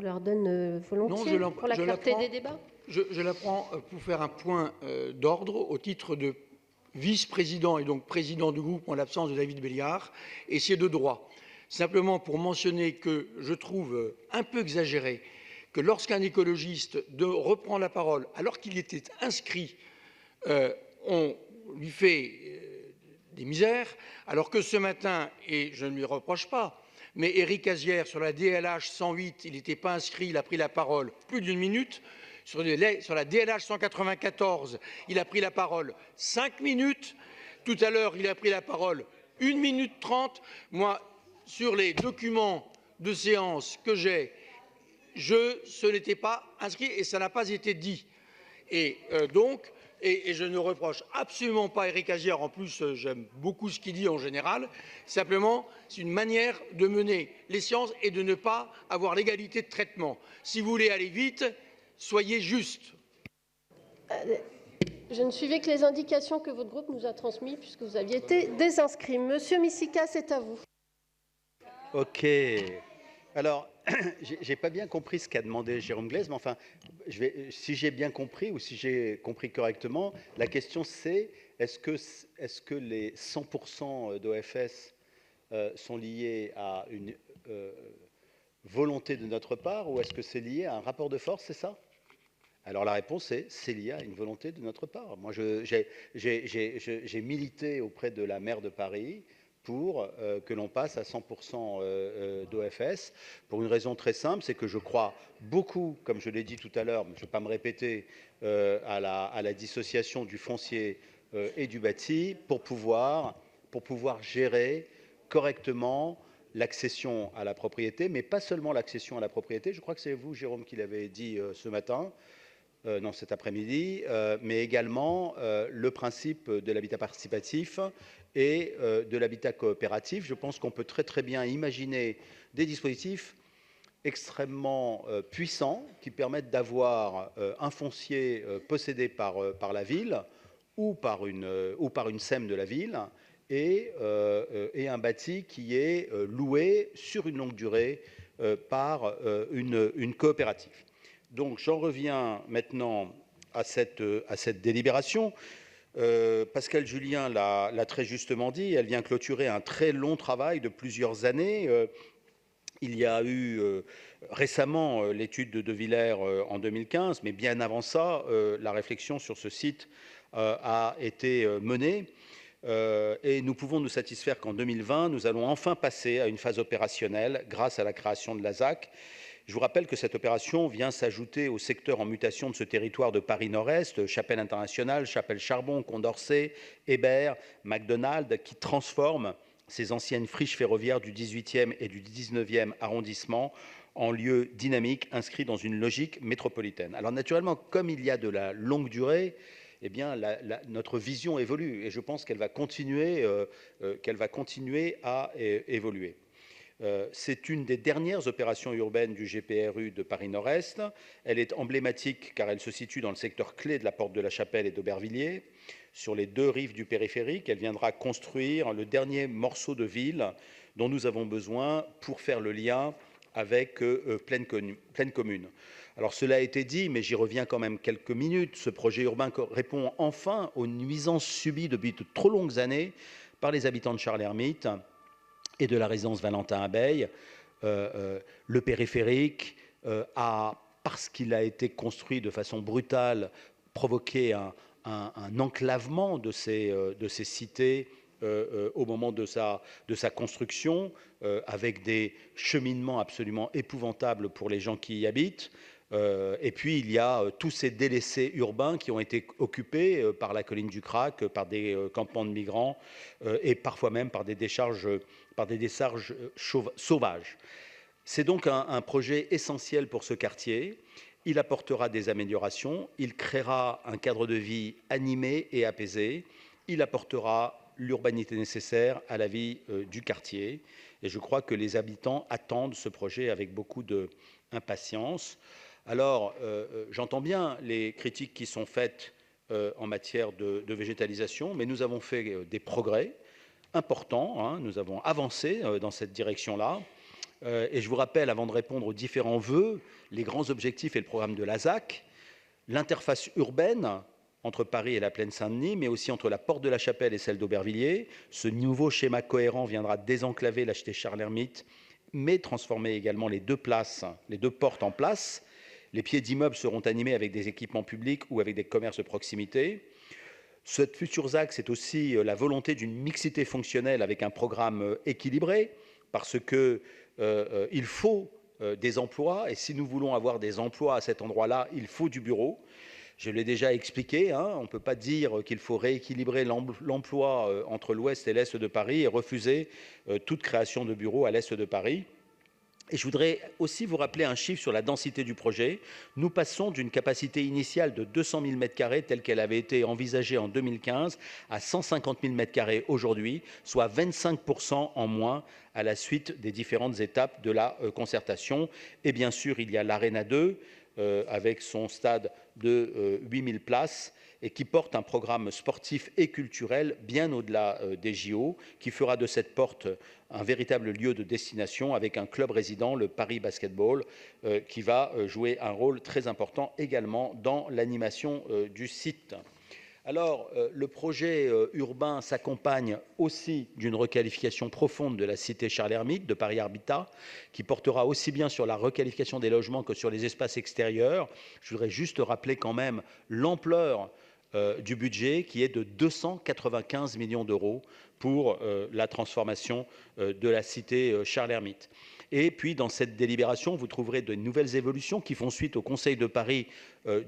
leur donne volontiers pour la clarté des débats. Je la prends pour faire un point d'ordre au titre de vice-président et donc président du groupe en l'absence de David Béliard, et c'est de droit. Simplement pour mentionner que je trouve un peu exagéré que lorsqu'un écologiste reprend la parole alors qu'il était inscrit, on lui fait des misères, alors que ce matin, et je ne lui reproche pas, mais Éric Azière, sur la DLH 108, il n'était pas inscrit, il a pris la parole plus d'une minute. Sur la DLH 194, il a pris la parole 5 minutes. Tout à l'heure, il a pris la parole 1 minute 30. Moi, sur les documents de séance que j'ai, ce n'était pas inscrit et ça n'a pas été dit. Et je ne reproche absolument pas Éric Azière, en plus j'aime beaucoup ce qu'il dit en général, simplement c'est une manière de mener les séances et de ne pas avoir l'égalité de traitement. Si vous voulez aller vite, soyez juste. Je ne suivais que les indications que votre groupe nous a transmises puisque vous aviez été désinscrit. Monsieur Misika, c'est à vous. Ok. Alors, j'ai pas bien compris ce qu'a demandé Jérôme Glaise, mais enfin, si j'ai bien compris ou si j'ai compris correctement, la question c'est est-ce que les 100% d'OFS sont liés à une volonté de notre part ou est-ce que c'est lié à un rapport de force, c'est ça? Alors la réponse est c'est lié à une volonté de notre part. Moi, j'ai milité auprès de la maire de Paris pour que l'on passe à 100% d'OFS, pour une raison très simple, c'est que je crois beaucoup, comme je l'ai dit tout à l'heure, mais je ne vais pas me répéter, à la dissociation du foncier et du bâti pour pouvoir gérer correctement l'accession à la propriété, mais pas seulement l'accession à la propriété. Je crois que c'est vous, Jérôme, qui l'avez dit ce matin. Non, cet après-midi, mais également le principe de l'habitat participatif et de l'habitat coopératif. Je pense qu'on peut très bien imaginer des dispositifs extrêmement puissants qui permettent d'avoir un foncier possédé par la ville ou par une SEM de la ville et un bâti qui est loué sur une longue durée par une coopérative. Donc j'en reviens maintenant à cette délibération. Pascal Julien l'a très justement dit, elle vient clôturer un très long travail de plusieurs années. Il y a eu récemment l'étude de De Villers en 2015, mais bien avant ça, la réflexion sur ce site a été menée. Et nous pouvons nous satisfaire qu'en 2020, nous allons enfin passer à une phase opérationnelle grâce à la création de la ZAC. Je vous rappelle que cette opération vient s'ajouter au secteur en mutation de ce territoire de Paris Nord-Est, Chapelle Internationale, Chapelle Charbon, Condorcet, Hébert, McDonald's, qui transforment ces anciennes friches ferroviaires du 18e et du 19e arrondissement en lieux dynamiques inscrits dans une logique métropolitaine. Alors naturellement, comme il y a de la longue durée, eh bien, notre vision évolue et je pense qu'elle va continuer à évoluer. C'est une des dernières opérations urbaines du GPRU de Paris Nord-Est. Elle est emblématique car elle se situe dans le secteur clé de la Porte de la Chapelle et d'Aubervilliers, sur les deux rives du périphérique. Elle viendra construire le dernier morceau de ville dont nous avons besoin pour faire le lien avec Plaine Commune. Alors cela a été dit, mais j'y reviens quand même quelques minutes. Ce projet urbain répond enfin aux nuisances subies depuis de trop longues années par les habitants de Charles-Hermite et de la résidence Valentin-Abeille. Le périphérique a, parce qu'il a été construit de façon brutale, provoqué un enclavement de ces cités au moment de sa construction, avec des cheminements absolument épouvantables pour les gens qui y habitent. Et puis il y a tous ces délaissés urbains qui ont été occupés par la colline du Crac, par des campements de migrants et parfois même par des décharges sauvages. C'est donc un projet essentiel pour ce quartier. Il apportera des améliorations, il créera un cadre de vie animé et apaisé, il apportera l'urbanité nécessaire à la vie du quartier. Et je crois que les habitants attendent ce projet avec beaucoup d'impatience. Alors, j'entends bien les critiques qui sont faites en matière de végétalisation, mais nous avons fait des progrès importants, hein, nous avons avancé dans cette direction-là. Et je vous rappelle, avant de répondre aux différents vœux, les grands objectifs et le programme de la ZAC, l'interface urbaine entre Paris et la plaine Saint-Denis, mais aussi entre la porte de la Chapelle et celle d'Aubervilliers. Ce nouveau schéma cohérent viendra désenclaver la cité Charles-Hermite, mais transformer également les deux portes en places. Les pieds d'immeubles seront animés avec des équipements publics ou avec des commerces de proximité. Cette future ZAC, c'est aussi la volonté d'une mixité fonctionnelle avec un programme équilibré, parce que il faut des emplois, et si nous voulons avoir des emplois à cet endroit-là, il faut du bureau. Je l'ai déjà expliqué, on ne peut pas dire qu'il faut rééquilibrer l'emploi entre l'ouest et l'est de Paris et refuser toute création de bureaux à l'est de Paris. Et je voudrais aussi vous rappeler un chiffre sur la densité du projet. Nous passons d'une capacité initiale de 200 000 m² telle qu'elle avait été envisagée en 2015 à 150 000 m² aujourd'hui, soit 25% en moins à la suite des différentes étapes de la concertation. Et bien sûr, il y a l'Arena 2 avec son stade de 8000 places et qui porte un programme sportif et culturel bien au-delà des JO, qui fera de cette porte un véritable lieu de destination avec un club résident, le Paris Basketball, qui va jouer un rôle très important également dans l'animation du site. Alors, le projet urbain s'accompagne aussi d'une requalification profonde de la cité Charles-Hermite, de Paris Habitat, qui portera aussi bien sur la requalification des logements que sur les espaces extérieurs. Je voudrais juste rappeler quand même l'ampleur du budget qui est de 295 millions d'euros pour la transformation de la cité Charles-Hermite. Et puis, dans cette délibération, vous trouverez de nouvelles évolutions qui font suite au Conseil de Paris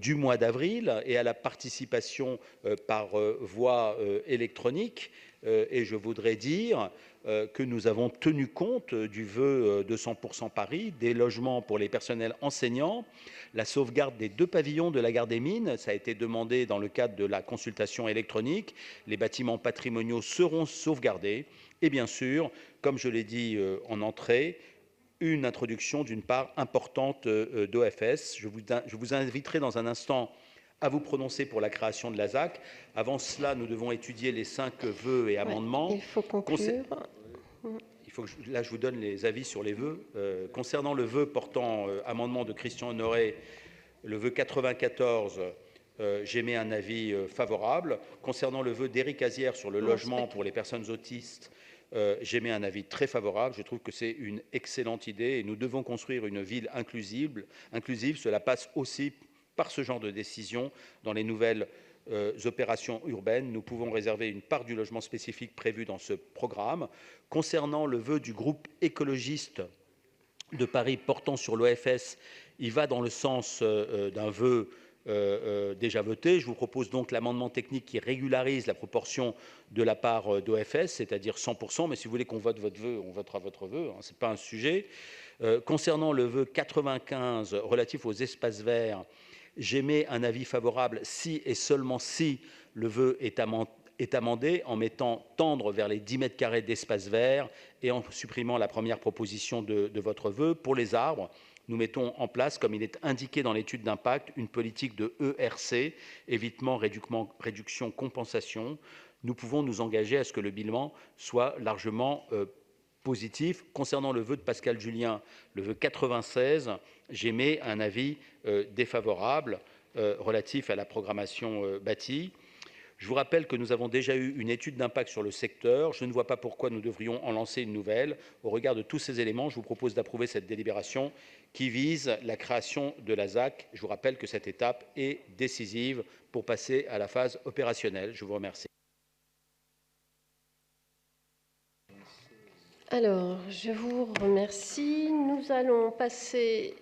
du mois d'avril et à la participation par voie électronique. Et je voudrais dire que nous avons tenu compte du vœu de 100% Paris, des logements pour les personnels enseignants, la sauvegarde des 2 pavillons de la gare des Mines, ça a été demandé dans le cadre de la consultation électronique, les bâtiments patrimoniaux seront sauvegardés, et bien sûr, comme je l'ai dit en entrée, une introduction d'une part importante d'OFS. Je vous inviterai dans un instant à vous prononcer pour la création de la ZAC. Avant cela, nous devons étudier les 5 vœux et amendements. Il faut conclure. Là, je vous donne les avis sur les vœux. Concernant le vœu portant amendement de Christian Honoré, le vœu 94, j'émets un avis favorable. Concernant le vœu d'Éric Azière sur le logement pour les personnes autistes, j'émets un avis très favorable. Je trouve que c'est une excellente idée et nous devons construire une ville inclusive. Cela passe aussi par ce genre de décision dans les nouvelles opérations urbaines. Nous pouvons réserver une part du logement spécifique prévu dans ce programme. Concernant le vœu du groupe écologiste de Paris portant sur l'OFS, il va dans le sens d'un vœu déjà voté. Je vous propose donc l'amendement technique qui régularise la proportion de la part d'OFS, c'est-à-dire 100%, mais si vous voulez qu'on vote votre vœu, on votera votre vœu, ce n'est pas un sujet. Concernant le vœu 95 relatif aux espaces verts, j'émets un avis favorable si et seulement si le vœu est amendé en mettant tendre vers les 10 m² d'espace vert et en supprimant la première proposition de votre vœu. Pour les arbres, nous mettons en place, comme il est indiqué dans l'étude d'impact, une politique de ERC, évitement, réduction, compensation. Nous pouvons nous engager à ce que le bilan soit largement positif. Concernant le vœu de Pascal Julien, le vœu 96, j'émets un avis défavorable relatif à la programmation bâtie. Je vous rappelle que nous avons déjà eu une étude d'impact sur le secteur. Je ne vois pas pourquoi nous devrions en lancer une nouvelle. Au regard de tous ces éléments, je vous propose d'approuver cette délibération qui vise la création de la ZAC. Je vous rappelle que cette étape est décisive pour passer à la phase opérationnelle. Je vous remercie. Alors, je vous remercie. Nous allons passer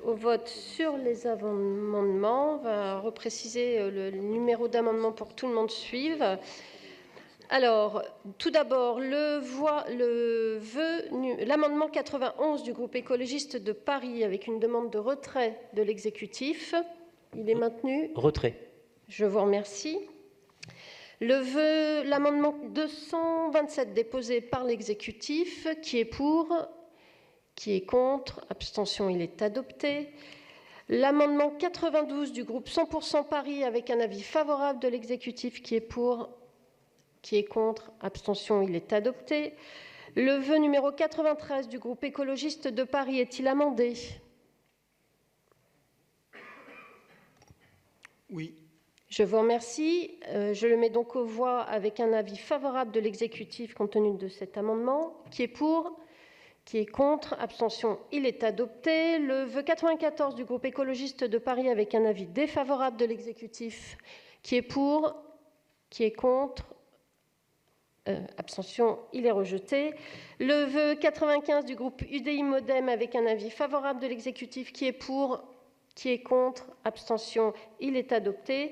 au vote sur les amendements. On va repréciser le numéro d'amendement pour que tout le monde suive. Alors, tout d'abord, l'amendement 91 du groupe écologiste de Paris avec une demande de retrait de l'exécutif. Il est maintenu ? Retrait. Je vous remercie. L'amendement 227 déposé par l'exécutif, qui est pour ? Qui est contre? Abstention, il est adopté. L'amendement 92 du groupe 100% Paris avec un avis favorable de l'exécutif, qui est pour? Qui est contre? Abstention, il est adopté. Le vœu numéro 93 du groupe écologiste de Paris est-il amendé? Oui. Je vous remercie. Je le mets donc aux voix avec un avis favorable de l'exécutif compte tenu de cet amendement. Qui est pour? Qui est contre? Abstention, il est adopté. Le vœu 94 du groupe écologiste de Paris avec un avis défavorable de l'exécutif. Qui est pour? Qui est contre? Abstention, il est rejeté. Le vœu 95 du groupe UDI Modem avec un avis favorable de l'exécutif. Qui est pour? Qui est contre? Abstention, il est adopté.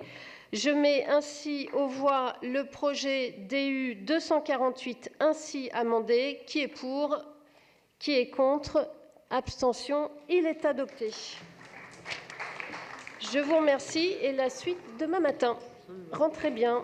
Je mets ainsi aux voix le projet DU 248 ainsi amendé. Qui est pour? Qui est contre? Abstention, il est adopté. Je vous remercie et la suite demain matin. Rentrez bien.